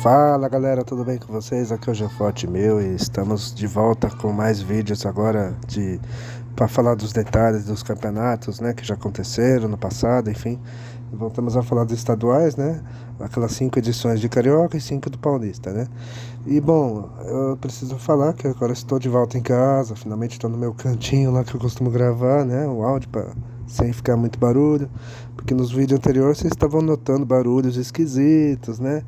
Fala galera, tudo bem com vocês? Aqui é o Geoforte meu e estamos de volta com mais vídeos agora para falar dos detalhes dos campeonatos, né, que já aconteceram no passado, enfim. Voltamos a falar dos estaduais, né? Aquelas 5 edições de Carioca e 5 do Paulista, né? E bom, eu preciso falar que agora estou de volta em casa, finalmente estou no meu cantinho lá que eu costumo gravar, né? O áudio sem ficar muito barulho, porque nos vídeos anteriores vocês estavam notando barulhos esquisitos, né?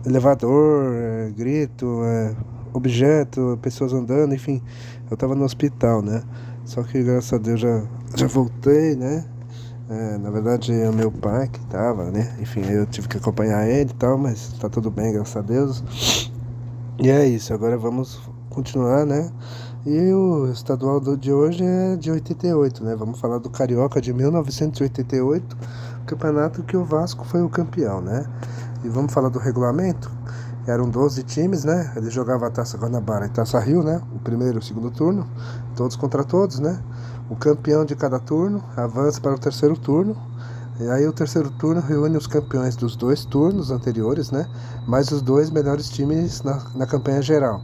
Elevador, grito, objeto, pessoas andando, enfim, eu tava no hospital, né? Só que graças a Deus já voltei, né? Na verdade é o meu pai que tava, né? Enfim, eu tive que acompanhar ele e tal, mas tá tudo bem, graças a Deus. E é isso, agora vamos continuar, né? E o estadual de hoje é de 88, né? Vamos falar do Carioca de 1988, campeonato que o Vasco foi o campeão, né? E vamos falar do regulamento. Eram 12 times, né? Eles jogavam a Taça Guanabara e Taça Rio, né? O primeiro e o segundo turno, todos contra todos, né? O campeão de cada turno avança para o terceiro turno. E aí o terceiro turno reúne os campeões dos 2 turnos anteriores, né? Mais os 2 melhores times na campanha geral.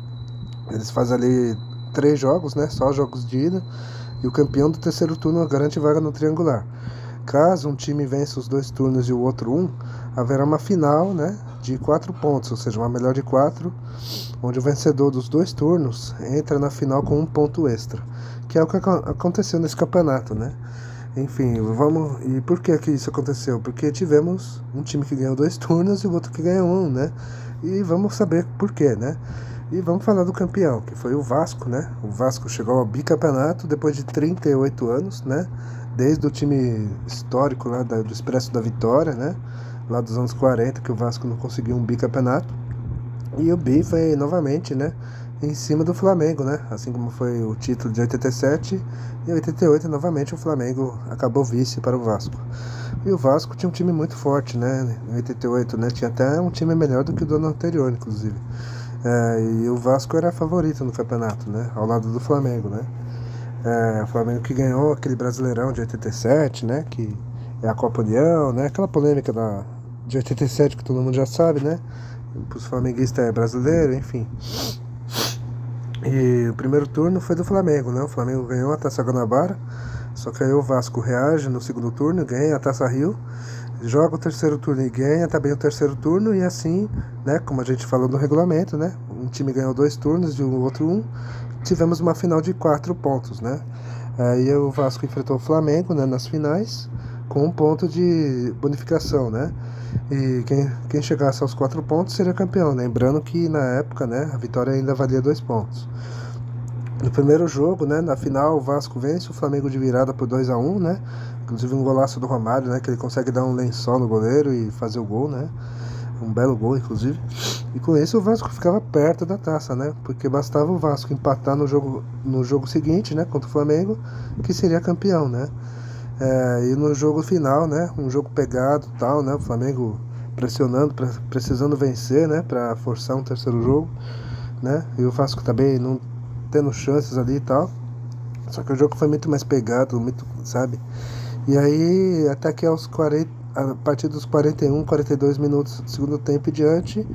Eles fazem ali 3 jogos, né? Só jogos de ida. E o campeão do terceiro turno garante vaga no triangular. Caso um time vença os 2 turnos e o outro haverá uma final, né, de 4 pontos, ou seja, uma melhor de 4, onde o vencedor dos 2 turnos entra na final com 1 ponto extra, que é o que aconteceu nesse campeonato, né? Enfim, vamos. E por que isso aconteceu? Porque tivemos um time que ganhou 2 turnos e o outro que ganhou 1, né? E vamos saber por quê, né? E vamos falar do campeão, que foi o Vasco, né? O Vasco chegou ao bicampeonato depois de 38 anos, né? Desde o time histórico lá do Expresso da Vitória, né? Lá dos anos 40, que o Vasco não conseguiu um bicampeonato. E o bi foi novamente, né? Em cima do Flamengo, né? Assim como foi o título de 87 e 88, novamente o Flamengo acabou vice para o Vasco. E o Vasco tinha um time muito forte, né? Em 88, né? Tinha até um time melhor do que o do ano anterior, inclusive. E o Vasco era favorito no campeonato, né? Ao lado do Flamengo, né? O Flamengo que ganhou aquele Brasileirão de 87, né? Que é a Copa União, né? Aquela polêmica de 87 que todo mundo já sabe, né? Os flamenguistas é brasileiro, enfim. E o primeiro turno foi do Flamengo, né? O Flamengo ganhou a Taça Guanabara, só que aí o Vasco reage no segundo turno, ganha a Taça Rio, joga o terceiro turno e ganha também o terceiro turno, e assim, né? Como a gente falou no regulamento, né? Um time ganhou 2 turnos e o outro 1. Tivemos uma final de 4 pontos, né? Aí o Vasco enfrentou o Flamengo, né, nas finais, com 1 ponto de bonificação, né? E quem chegasse aos 4 pontos seria campeão. Lembrando que na época, né, a vitória ainda valia 2 pontos. No primeiro jogo, né, na final, o Vasco vence o Flamengo de virada por 2-1, né? Inclusive um golaço do Romário, né, que ele consegue dar um lençol no goleiro e fazer o gol, né? Um belo gol, inclusive. E com isso o Vasco ficava perto da taça, né? Porque bastava o Vasco empatar no jogo seguinte, né? Contra o Flamengo, que seria campeão, né? E no jogo final, né? Um jogo pegado e tal, né? O Flamengo pressionando, precisando vencer, né? Pra forçar um terceiro jogo, né? E o Vasco também não tendo chances ali e tal. Só que o jogo foi muito mais pegado, muito, sabe? E aí, até que a partir dos 41, 42 minutos do segundo tempo e diante,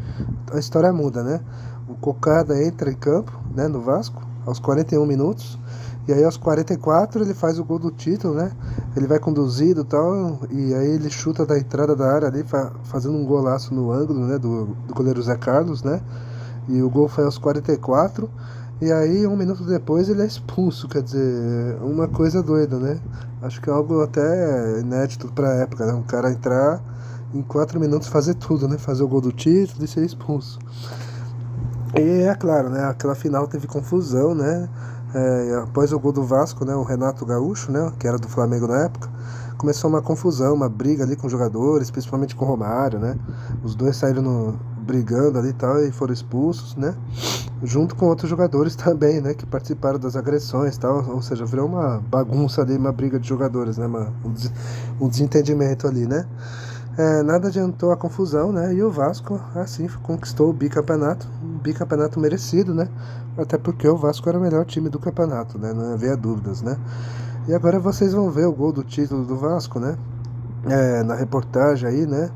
a história muda, né? O Cocada entra em campo, né, no Vasco, aos 41 minutos, e aí aos 44 ele faz o gol do título, né? Ele vai conduzido e tal, e aí ele chuta da entrada da área ali, fazendo um golaço no ângulo, né, do goleiro Zé Carlos, né? E o gol foi aos 44, e aí 1 minuto depois ele é expulso, quer dizer, uma coisa doida, né? Acho que é algo até inédito pra época, né? Um cara entrar em 4 minutos fazer tudo, né? Fazer o gol do título e ser expulso. E é claro, né? Aquela final teve confusão, né? Após o gol do Vasco, né? O Renato Gaúcho, né? Que era do Flamengo na época, começou uma confusão, uma briga ali com os jogadores, principalmente com o Romário, né? Os dois saíram brigando ali e tal e foram expulsos, né? Junto com outros jogadores também, né? Que participaram das agressões e tal, ou seja, virou uma bagunça ali, uma briga de jogadores, né? Um desentendimento ali, né? Nada adiantou a confusão, né? E o Vasco, assim, conquistou o bicampeonato, um bicampeonato merecido, né? Até porque o Vasco era o melhor time do campeonato, né? Não havia dúvidas, né? E agora vocês vão ver o gol do título do Vasco, né? Na reportagem aí, né?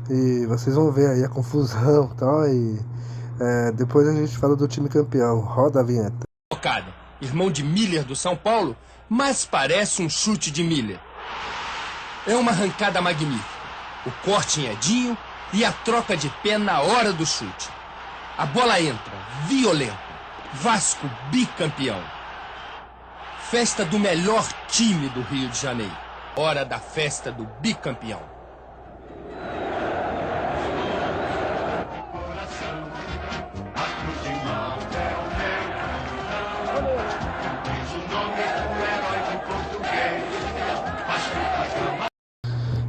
E vocês vão ver aí a confusão e tal. E depois a gente fala do time campeão. Roda a vinheta. Irmão de Miller do São Paulo, mas parece um chute de Miller. É uma arrancada magnífica. O corte em Edinho e a troca de pé na hora do chute. A bola entra, violenta. Vasco bicampeão. Festa do melhor time do Rio de Janeiro. Hora da festa do bicampeão.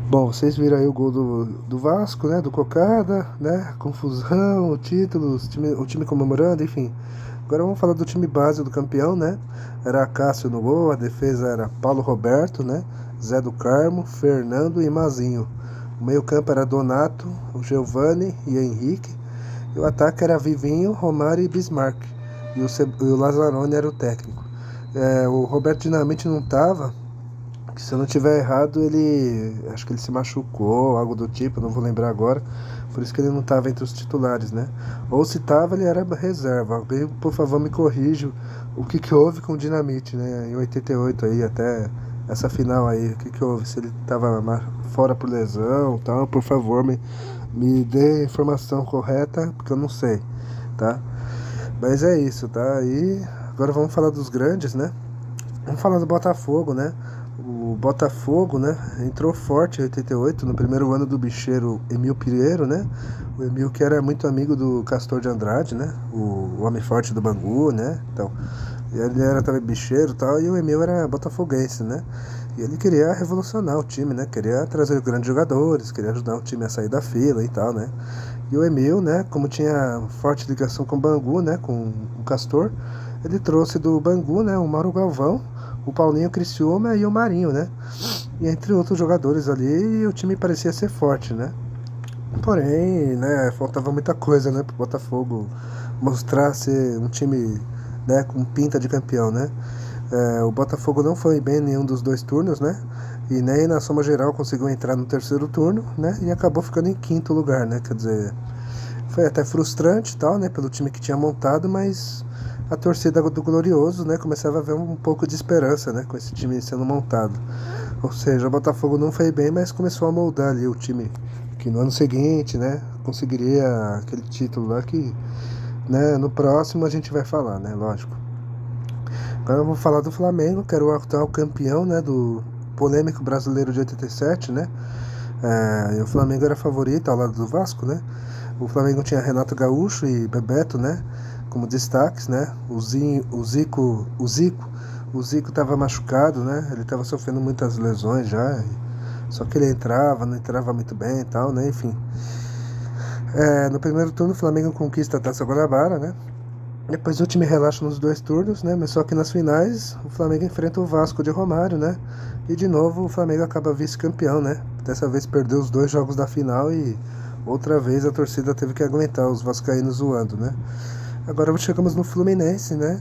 Bom, vocês viram aí o gol do Vasco, né? Do Cocada, né? Confusão, o título, o time comemorando, enfim. Agora vamos falar do time base do campeão, né? Era Cássio no gol, a defesa era Paulo Roberto, né? Zé do Carmo, Fernando e Mazinho. O meio-campo era Donato, o Giovani e Henrique. E o ataque era Vivinho, Romário e Bismarck. E o Lazzaroni era o técnico. O Roberto Dinamite não tava. Se eu não tiver errado, acho que ele se machucou, algo do tipo, não vou lembrar agora. Por isso que ele não estava entre os titulares, né? Ou se estava, ele era reserva. Alguém, por favor, me corrija o que houve com o Dinamite, né? Em 88 aí, até essa final aí, o que houve? Se ele estava fora por lesão e tal, por favor, me dê a informação correta, porque eu não sei, tá? Mas é isso, tá? E agora vamos falar dos grandes, né? Vamos falar do Botafogo, né? O Botafogo, né, entrou forte em 88, no primeiro ano do bicheiro Emil Pinheiro, né? O Emil que era muito amigo do Castor de Andrade, né? O homem forte do Bangu, né? Então, ele era também bicheiro e tal, e o Emil era botafoguense, né? E ele queria revolucionar o time, né? Queria trazer grandes jogadores, queria ajudar o time a sair da fila e tal, né? E o Emil, né, como tinha forte ligação com o Bangu, né, com o Castor, ele trouxe do Bangu, né, o Mauro Galvão, o Paulinho Criciúma e o Marinho, né? E entre outros jogadores ali, o time parecia ser forte, né? Porém, né, faltava muita coisa, né, pro Botafogo mostrar ser um time, né, com pinta de campeão, né? O Botafogo não foi bem em nenhum dos dois turnos, né? E nem na soma geral conseguiu entrar no terceiro turno, né? E acabou ficando em quinto lugar, né? Quer dizer, foi até frustrante e tal, né? Pelo time que tinha montado, mas a torcida do Glorioso, né, começava a ver um pouco de esperança, né, com esse time sendo montado. Ou seja, o Botafogo não foi bem, mas começou a moldar ali o time que no ano seguinte, né, conseguiria aquele título lá que, né, no próximo a gente vai falar, né, lógico. Agora eu vou falar do Flamengo, que era o atual campeão, né, do polêmico brasileiro de 87, né. E o Flamengo era favorito ao lado do Vasco, né. O Flamengo tinha Renato Gaúcho e Bebeto, né, como destaques, né? O Zico estava machucado, né? Ele estava sofrendo muitas lesões já. Só que ele não entrava muito bem e tal, né? Enfim. No primeiro turno o Flamengo conquista a Taça Guanabara, né? Depois o time relaxa nos dois turnos, né? Mas só que nas finais o Flamengo enfrenta o Vasco de Romário, né? E de novo o Flamengo acaba vice-campeão, né? Dessa vez perdeu os dois jogos da final e outra vez a torcida teve que aguentar os vascaínos zoando, né? Agora chegamos no Fluminense, né?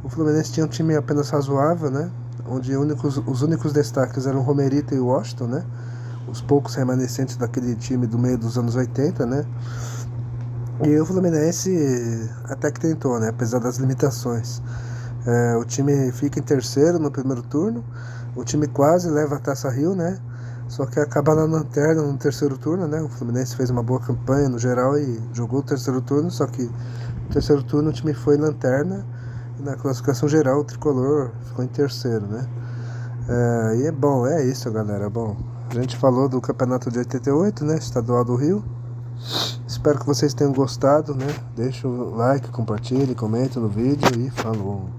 O Fluminense tinha um time apenas razoável, né? Onde os únicos destaques eram o Romerito e o Washington, né? Os poucos remanescentes daquele time do meio dos anos 80, né? E o Fluminense até que tentou, né? Apesar das limitações. O time fica em terceiro no primeiro turno. O time quase leva a Taça Rio, né? Só que acaba na lanterna no terceiro turno, né? O Fluminense fez uma boa campanha no geral e jogou o terceiro turno, só que no terceiro turno o time foi lanterna e na classificação geral o tricolor ficou em terceiro, né? E é bom, é isso, galera. Bom, a gente falou do campeonato de 88, né? Estadual do Rio. Espero que vocês tenham gostado, né? Deixa o like, compartilhe, comente no vídeo e falou!